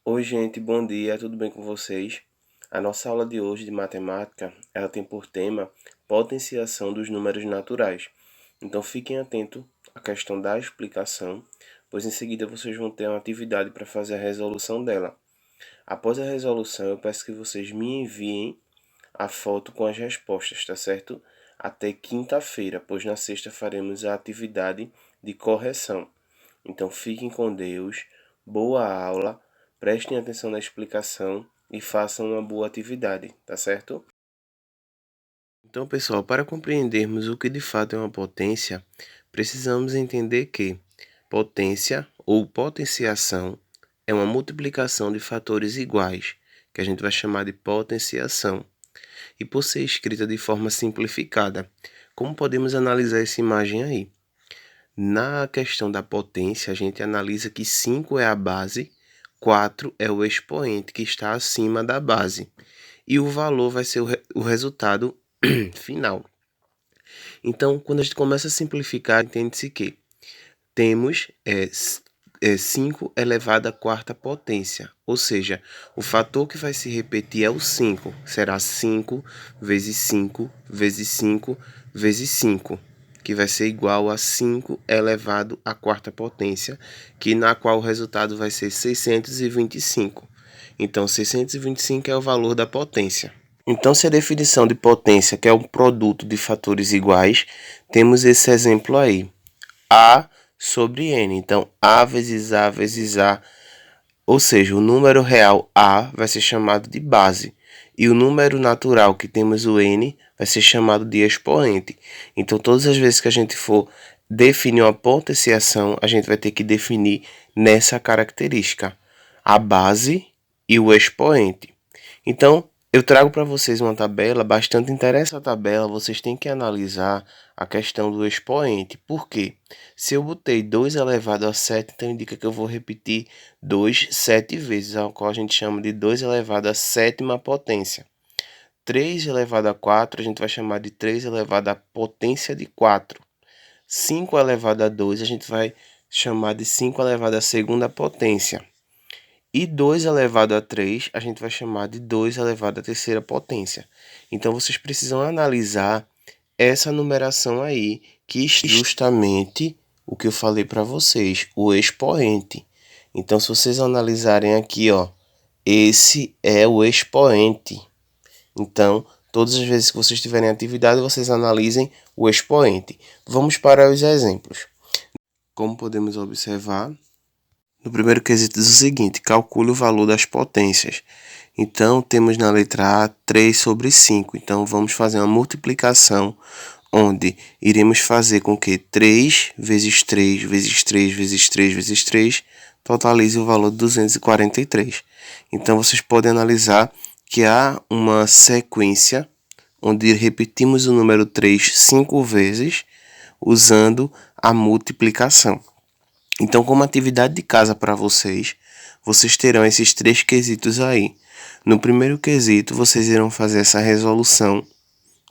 Oi, gente, bom dia, tudo bem com vocês? A nossa aula de hoje de matemática, ela tem por tema potenciação dos números naturais. Então fiquem atentos à questão da explicação, pois em seguida vocês vão ter uma atividade para fazer a resolução dela. Após a resolução, eu peço que vocês me enviem a foto com as respostas, tá certo? Até quinta-feira, pois na sexta faremos a atividade de correção. Então fiquem com Deus, boa aula, prestem atenção na explicação e façam uma boa atividade, tá certo? Então, pessoal, para compreendermos o que de fato é uma potência, precisamos entender que potência ou potenciação é uma multiplicação de fatores iguais, que a gente vai chamar de potenciação. E por ser escrita de forma simplificada, como podemos analisar essa imagem aí? Na questão da potência, a gente analisa que 5 é a base, 4 é o expoente que está acima da base, e o valor vai ser o resultado final. Então, quando a gente começa a simplificar, entende-se que temos 5 elevado à quarta potência, ou seja, o fator que vai se repetir é o 5, será 5 vezes 5 vezes 5 vezes 5, que vai ser igual a 5 elevado à quarta potência, na qual o resultado vai ser 625. Então, 625 é o valor da potência. Então, se a definição de potência que é um produto de fatores iguais, temos esse exemplo aí. A sobre N. Então, A vezes A, ou seja, o número real A vai ser chamado de base. E o número natural que temos o N vai ser chamado de expoente. Então, todas as vezes que a gente for definir uma potenciação, a gente vai ter que definir nessa característica, a base e o expoente. Então, eu trago para vocês uma tabela bastante interessante. Essa tabela vocês têm que analisar a questão do expoente. Por quê? Se eu botei 2 elevado a 7, então indica que eu vou repetir 2 7 vezes, ao qual a gente chama de 2 elevado a sétima potência. 3 elevado a 4, a gente vai chamar de 3 elevado a potência de 4. 5 elevado a 2, a gente vai chamar de 5 elevado a segunda potência. E 2 elevado a 3, a gente vai chamar de 2 elevado à terceira potência. Então, vocês precisam analisar essa numeração aí, que é justamente o que eu falei para vocês, o expoente. Então, se vocês analisarem aqui, ó, esse é o expoente. Então, todas as vezes que vocês tiverem atividade, vocês analisem o expoente. Vamos para os exemplos. Como podemos observar, no primeiro quesito diz o seguinte: calcule o valor das potências. Então, temos na letra A 3 sobre 5. Então, vamos fazer uma multiplicação, onde iremos fazer com que 3 vezes 3 vezes 3 vezes 3 vezes 3 totalize o valor de 243. Então, vocês podem analisar que há uma sequência onde repetimos o número 3 5 vezes, usando a multiplicação. Então, como atividade de casa para vocês, vocês terão esses 3 quesitos aí. No primeiro quesito, vocês irão fazer essa resolução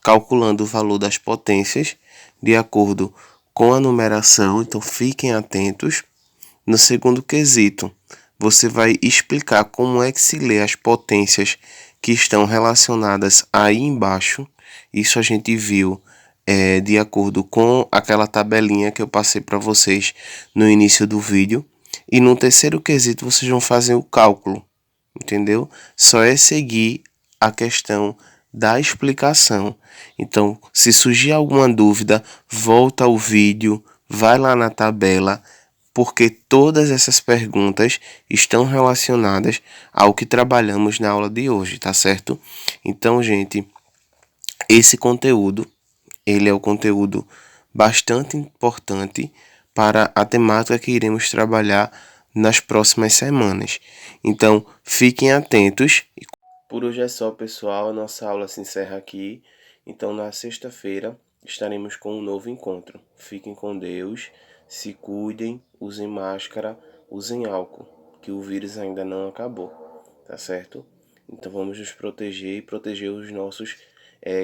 calculando o valor das potências de acordo com a numeração, então fiquem atentos. No segundo quesito, você vai explicar como é que se lê as potências que estão relacionadas aí embaixo. Isso a gente viu de acordo com aquela tabelinha que eu passei para vocês no início do vídeo. E no terceiro quesito vocês vão fazer o cálculo, entendeu? Só é seguir a questão da explicação. Então, se surgir alguma dúvida, volta ao vídeo, vai lá na tabela, porque todas essas perguntas estão relacionadas ao que trabalhamos na aula de hoje, tá certo? Então, gente, esse conteúdo, ele é o conteúdo bastante importante para a temática que iremos trabalhar nas próximas semanas. Então, fiquem atentos. Por hoje é só, pessoal. A nossa aula se encerra aqui. Então, na sexta-feira, estaremos com um novo encontro. Fiquem com Deus, se cuidem, usem máscara, usem álcool, que o vírus ainda não acabou, tá certo? Então, vamos nos proteger e proteger os nossos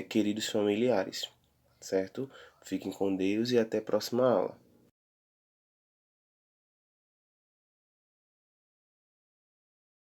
queridos familiares, certo? Fiquem com Deus e até a próxima aula.